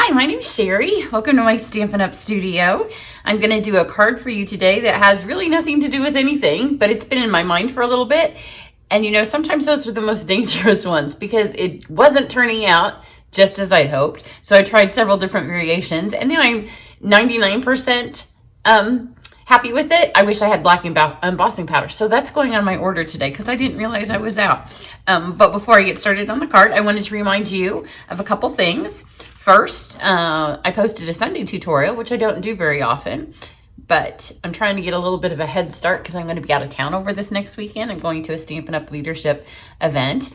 Hi, my name is Cheri. Welcome to my Stampin' Up studio. I'm going to do a card for you today that has really nothing to do with anything, but it's been in my mind for a little bit. And you know, sometimes those are the most dangerous ones because it wasn't turning out just as I hoped. So I tried several different variations and now I'm 99% happy with it. I wish I had black embossing powder. So that's going on my order today because I didn't realize I was out. But before I get started on the card, I wanted to remind you of a couple things. First, I posted a Sunday tutorial, which I don't do very often, but I'm trying to get a little bit of a head start because I'm going to be out of town over this next weekend. I'm going to a Stampin' Up leadership event.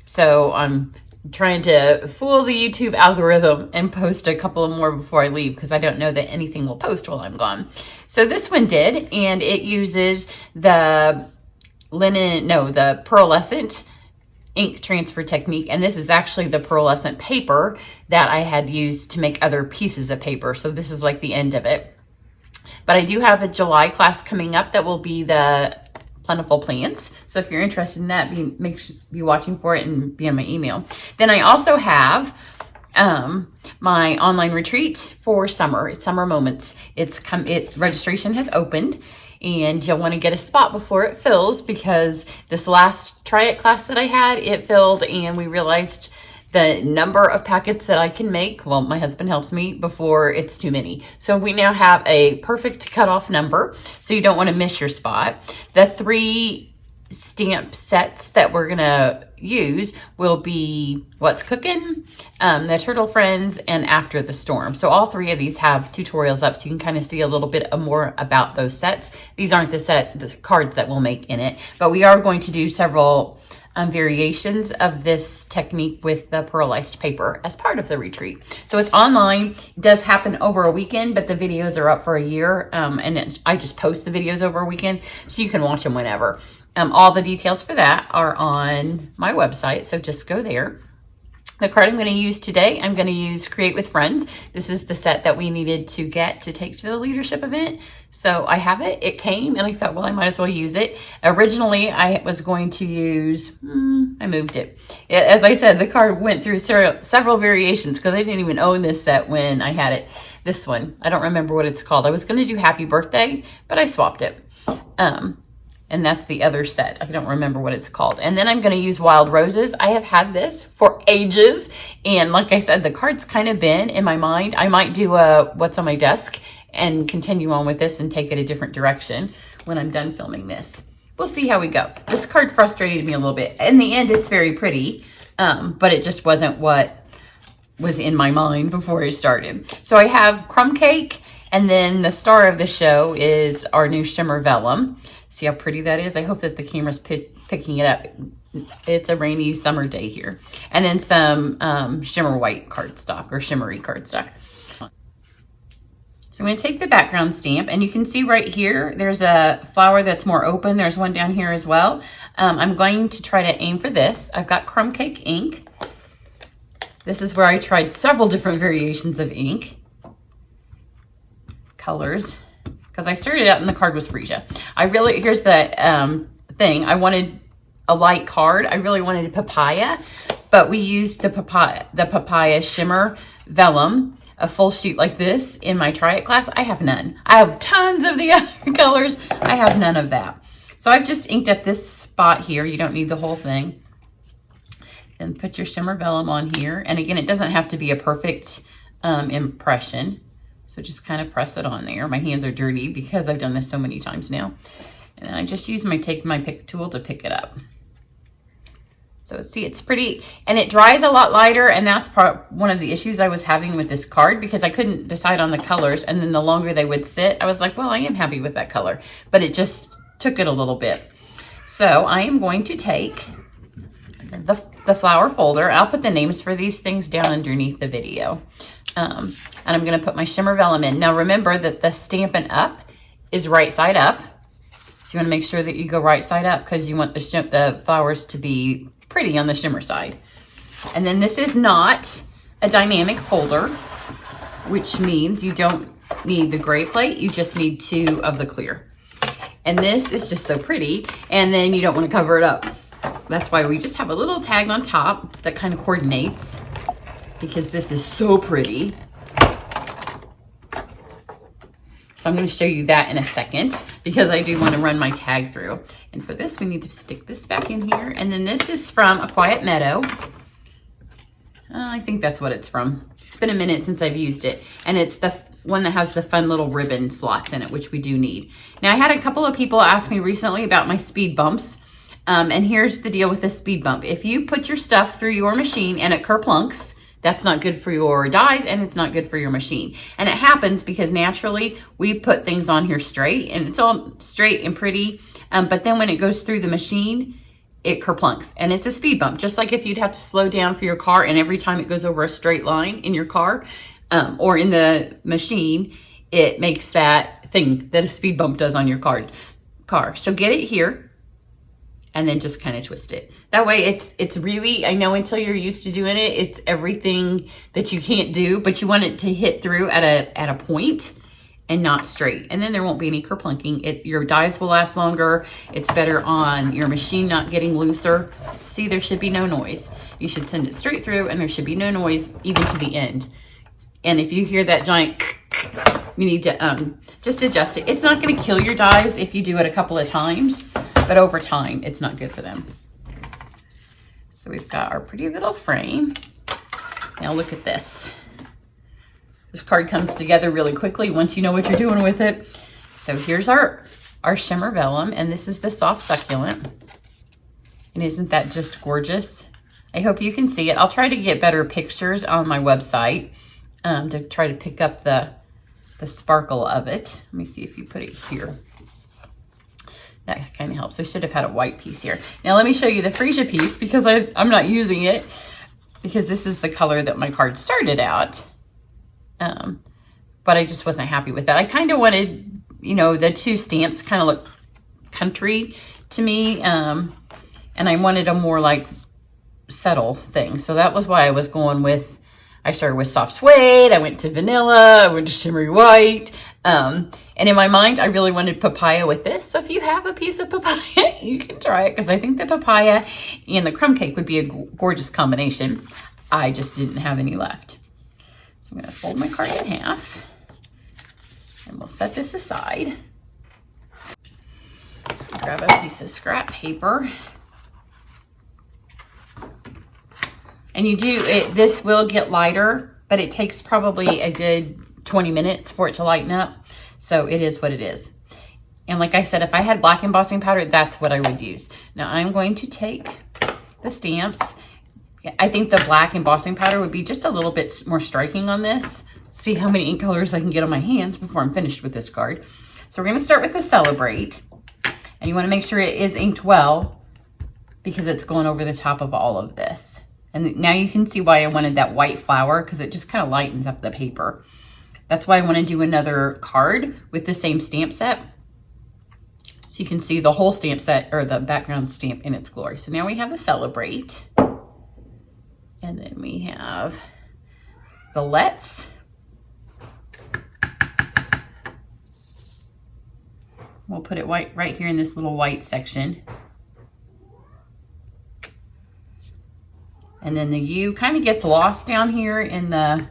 So I'm trying to fool the YouTube algorithm and post a couple more before I leave because I don't know that anything will post while I'm gone. So this one did, and it uses the the pearlescent ink transfer technique, and this is actually the pearlescent paper that I had used to make other pieces of paper. So this is like the end of it. But I do have a July class coming up that will be the Plentiful Plants. So if you're interested in that, be watching for it and be on my email. Then I also have my online retreat for summer. It's Summer Moments. Registration has opened. And you'll want to get a spot before it fills because this last Try It class that I had, it filled and we realized the number of packets that I can make, well, my husband helps me, before it's too many. So we now have a perfect cutoff number, so you don't want to miss your spot. The 3 stamp sets that we're gonna use will be What's Cooking, the Turtle Friends, and After the Storm. So all 3 of these have tutorials up so you can kind of see a little bit more about those sets. These aren't the cards that we'll make in it, but we are going to do several variations of this technique with the pearlized paper as part of the retreat. So it's online. It does happen over a weekend, but the videos are up for a year, I just post the videos over a weekend so you can watch them whenever. All the details for that are on my website, so just go there. The card I'm going to use today, I'm going to use Create with Friends. This is the set that we needed to get to take to the leadership event. So I have it. It came, and I thought, well, I might as well use it. Originally, I was going to use, I moved it. As I said, the card went through several variations because I didn't even own this set when I had it. This one, I don't remember what it's called. I was going to do Happy Birthday, but I swapped it. And that's the other set. I don't remember what it's called. And then I'm going to use Wild Roses. I have had this for ages. And like I said, the card's kind of been in my mind. I might do a What's on My Desk and continue on with this and take it a different direction when I'm done filming this. We'll see how we go. This card frustrated me a little bit. In the end, it's very pretty, but it just wasn't what was in my mind before I started. So I have Crumb Cake, and then the star of the show is our new Shimmer Vellum. See how pretty that is? I hope that the camera's picking it up. It's a rainy summer day here. And then some shimmer white cardstock or shimmery cardstock. So I'm going to take the background stamp, and you can see right here, there's a flower that's more open. There's one down here as well. I'm going to try to aim for this. I've got Crumb Cake ink. This is where I tried several different variations of ink. Colors. Because I started out and the card was Freesia. Here's the thing. I wanted a light card. I really wanted a papaya, but we used the papaya shimmer vellum, a full sheet like this in my Try It class. I have none. I have tons of the other colors. I have none of that. So I've just inked up this spot here. You don't need the whole thing. And put your shimmer vellum on here. And again, it doesn't have to be a perfect impression. So just kind of press it on there. My hands are dirty because I've done this so many times now. And then I just use my pick tool to pick it up. So see, it's pretty, and it dries a lot lighter, and that's one of the issues I was having with this card because I couldn't decide on the colors, and then the longer they would sit, I was like, well, I am happy with that color, but it just took it a little bit. So I am going to take the flower folder. I'll put the names for these things down underneath the video. And I'm going to put my shimmer vellum in. Now remember that the Stampin' Up is right side up. So you want to make sure that you go right side up because you want the flowers to be pretty on the shimmer side. And then this is not a dynamic folder, which means you don't need the gray plate. You just need 2 of the clear. And this is just so pretty. And then you don't want to cover it up. That's why we just have a little tag on top that kind of coordinates. because this is so pretty. So I'm going to show you that in a second because I do want to run my tag through. And for this, we need to stick this back in here. And then this is from A Quiet Meadow. I think that's what it's from. It's been a minute since I've used it. And it's the one that has the fun little ribbon slots in it, which we do need. Now, I had a couple of people ask me recently about my speed bumps. And here's the deal with the speed bump. If you put your stuff through your machine and it kerplunks, that's not good for your dies and it's not good for your machine. And it happens because naturally we put things on here straight and it's all straight and pretty. But then when it goes through the machine, it kerplunks and it's a speed bump. Just like if you'd have to slow down for your car and every time it goes over a straight line in your car or in the machine, it makes that thing that a speed bump does on your car. So get it here. And then just kind of twist it. That way it's really, I know until you're used to doing it, it's everything that you can't do, but you want it to hit through at a point and not straight. And then there won't be any kerplunking. Your dies will last longer. It's better on your machine not getting looser. See, there should be no noise. You should send it straight through and there should be no noise even to the end. And if you hear that giant, you need to just adjust it. It's not gonna kill your dies if you do it a couple of times, but over time, it's not good for them. So we've got our pretty little frame. Now look at this. This card comes together really quickly once you know what you're doing with it. So here's our shimmer vellum, and this is the soft succulent. And isn't that just gorgeous? I hope you can see it. I'll try to get better pictures on my website to try to pick up the sparkle of it. Let me see if you put it here. That kind of helps. I should have had a white piece here. Now let me show you the freesia piece because I'm not using it because this is the color that my card started out. But I just wasn't happy with that. I kind of wanted, you know, the two stamps kind of look country to me. And I wanted a more like subtle thing. So that was why I was going with, I started with soft suede. I went to vanilla. I went to shimmery white. And in my mind, I really wanted papaya with this. So if you have a piece of papaya, you can try it because I think the papaya and the crumb cake would be a gorgeous combination. I just didn't have any left. So I'm going to fold my card in half and we'll set this aside. Grab a piece of scrap paper. And this will get lighter, but it takes probably a good 20 minutes for it to lighten up. So it is what it is. And like I said, if I had black embossing powder, that's what I would use. Now I'm going to take the stamps. I think the black embossing powder would be just a little bit more striking on this. See how many ink colors I can get on my hands before I'm finished with this card. So we're going to start with the Celebrate. And you want to make sure it is inked well because it's going over the top of all of this. And now you can see why I wanted that white flower because it just kind of lightens up the paper. That's why I want to do another card with the same stamp set. So you can see the whole stamp set or the background stamp in its glory. So now we have the Celebrate. And then we have the Let's. We'll put it right here in this little white section. And then the U kind of gets lost down here in the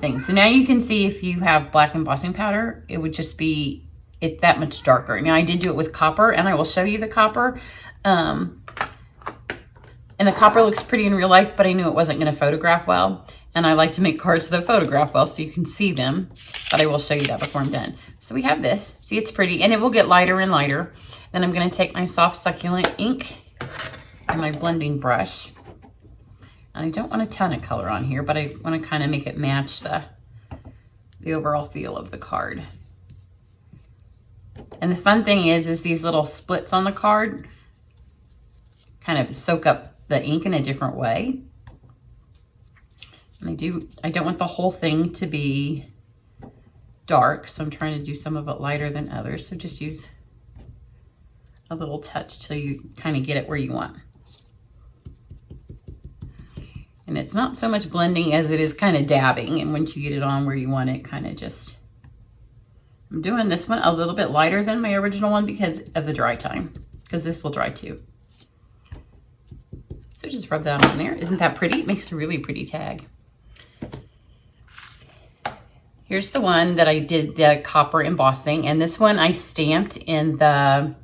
thing. So now you can see if you have black embossing powder, it would just be that much darker. Now I did do it with copper and I will show you the copper. And the copper looks pretty in real life, but I knew it wasn't going to photograph well. And I like to make cards that photograph well so you can see them, but I will show you that before I'm done. So we have this. See, it's pretty and it will get lighter and lighter. Then I'm going to take my soft succulent ink and my blending brush. And I don't want a ton of color on here, but I want to kind of make it match the overall feel of the card. And the fun thing is these little splits on the card kind of soak up the ink in a different way. And I don't want the whole thing to be dark, so I'm trying to do some of it lighter than others. So just use a little touch till you kind of get it where you want. And it's not so much blending as it is kind of dabbing. And once you get it on where you want it, kind of just, I'm doing this one a little bit lighter than my original one because of the dry time, because this will dry too. So just rub that on there. Isn't that pretty? It makes a really pretty tag. Here's the one that I did the copper embossing, and this one I stamped in the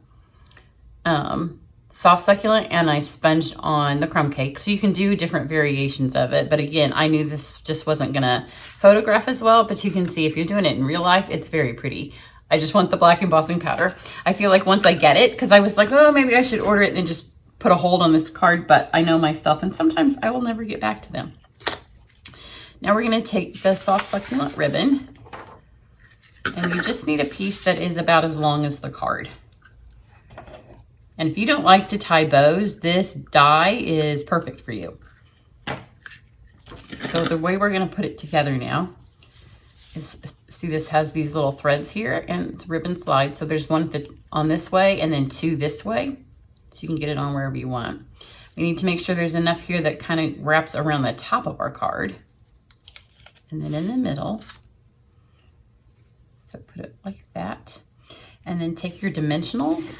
soft succulent, and I sponged on the crumb cake. So you can do different variations of it. But again, I knew this just wasn't gonna photograph as well, but you can see if you're doing it in real life, it's very pretty. I just want the black embossing powder. I feel like once I get it, because I was like, oh, maybe I should order it and just put a hold on this card, but I know myself, and sometimes I will never get back to them. Now we're gonna take the soft succulent ribbon, and you just need a piece that is about as long as the card. And if you don't like to tie bows, this die is perfect for you. So the way we're gonna put it together now is, see, this has these little threads here, and it's ribbon slide. So there's one on this way and then two this way. So you can get it on wherever you want. We need to make sure there's enough here that kind of wraps around the top of our card. And then in the middle. So put it like that. And then take your dimensionals.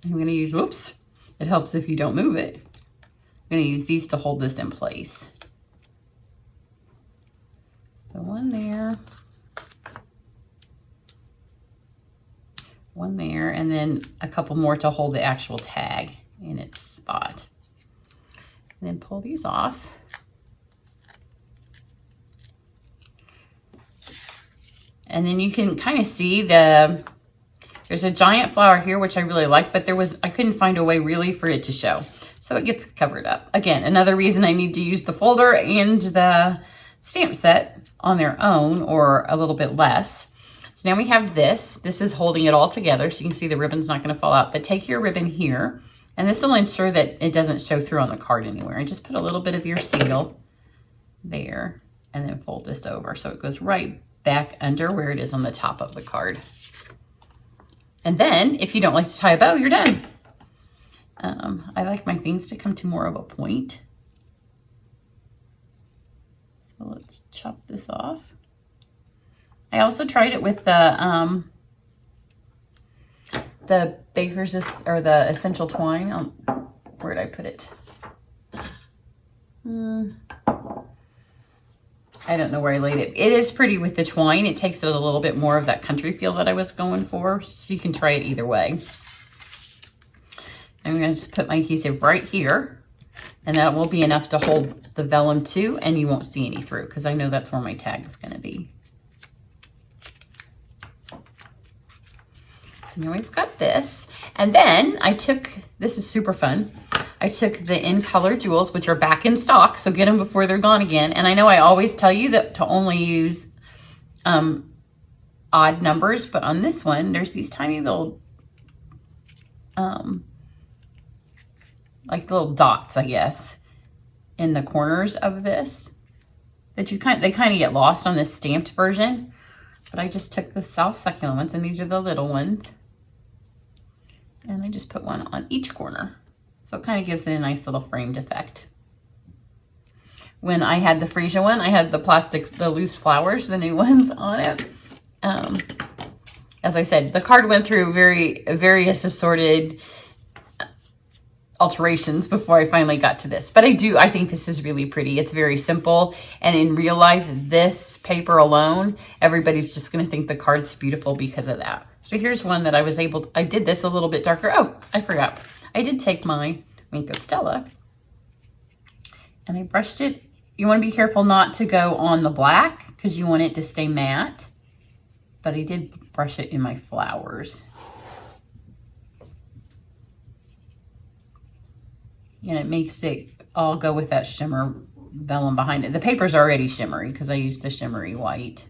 I'm gonna use, whoops, it helps if you don't move it. I'm gonna use these to hold this in place. So one there. One there, and then a couple more to hold the actual tag in its spot. And then pull these off. And then you can kind of see there's a giant flower here, which I really like, but I couldn't find a way really for it to show. So it gets covered up. Again, another reason I need to use the folder and the stamp set on their own, or a little bit less. So now we have this. This is holding it all together, so you can see the ribbon's not going to fall out. But take your ribbon here, and this will ensure that it doesn't show through on the card anywhere. And just put a little bit of your seal there, and then fold this over so it goes right back under where it is on the top of the card. And then, if you don't like to tie a bow, you're done. I like my things to come to more of a point. So let's chop this off. I also tried it with the Baker's, or the Essential Twine. Where did I put it? I don't know where I laid it. It is pretty with the twine. It takes it a little bit more of that country feel that I was going for. So you can try it either way. I'm going to just put my adhesive right here. And that will be enough to hold the vellum to, and you won't see any through, because I know that's where my tag is going to be. So now we've got this. And then I took, this is super fun. I took the In Color jewels, which are back in stock, so get them before they're gone again. And I know I always tell you that to only use odd numbers, but on this one, there's these tiny little, like little dots, I guess, in the corners of this that they kind of get lost on this stamped version. But I just took the soft succulent ones, and these are the little ones, and I just put one on each corner. So it kind of gives it a nice little framed effect. When I had the freesia one, I had the plastic, the loose flowers, the new ones on it. As I said, the card went through various assorted alterations before I finally got to this. But I think this is really pretty. It's very simple. And in real life, this paper alone, everybody's just going to think the card's beautiful because of that. So here's one that I did this a little bit darker. Oh, I forgot. I did take my Wink of Stella and I brushed it. You want to be careful not to go on the black because you want it to stay matte. But I did brush it in my flowers. And it makes it all go with that shimmer vellum behind it. The paper's already shimmery because I used the shimmery white.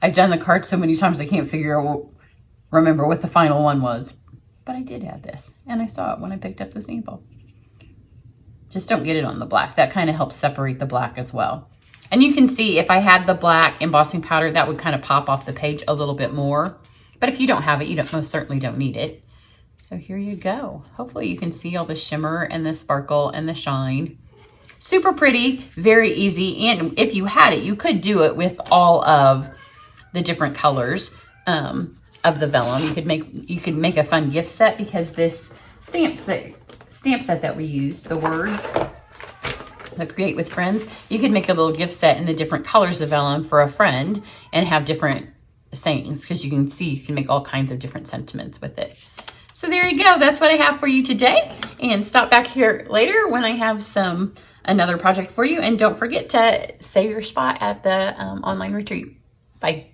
I've done the card so many times I can't remember what the final one was. But I did have this, and I saw it when I picked up the sample. Just don't get it on the black. That kind of helps separate the black as well. And you can see if I had the black embossing powder, that would kind of pop off the page a little bit more. But if you don't have it, you most certainly don't need it. So here you go. Hopefully you can see all the shimmer and the sparkle and the shine. Super pretty, very easy. And if you had it, you could do it with all of the different colors. of the vellum. You could make a fun gift set, because this stamp set that we used, the words, the Create with Friends, you could make a little gift set in the different colors of vellum for a friend and have different sayings, because you can see you can make all kinds of different sentiments with it. So there you go. That's what I have for you today. And stop back here later when I have another project for you. And don't forget to save your spot at the online retreat. Bye.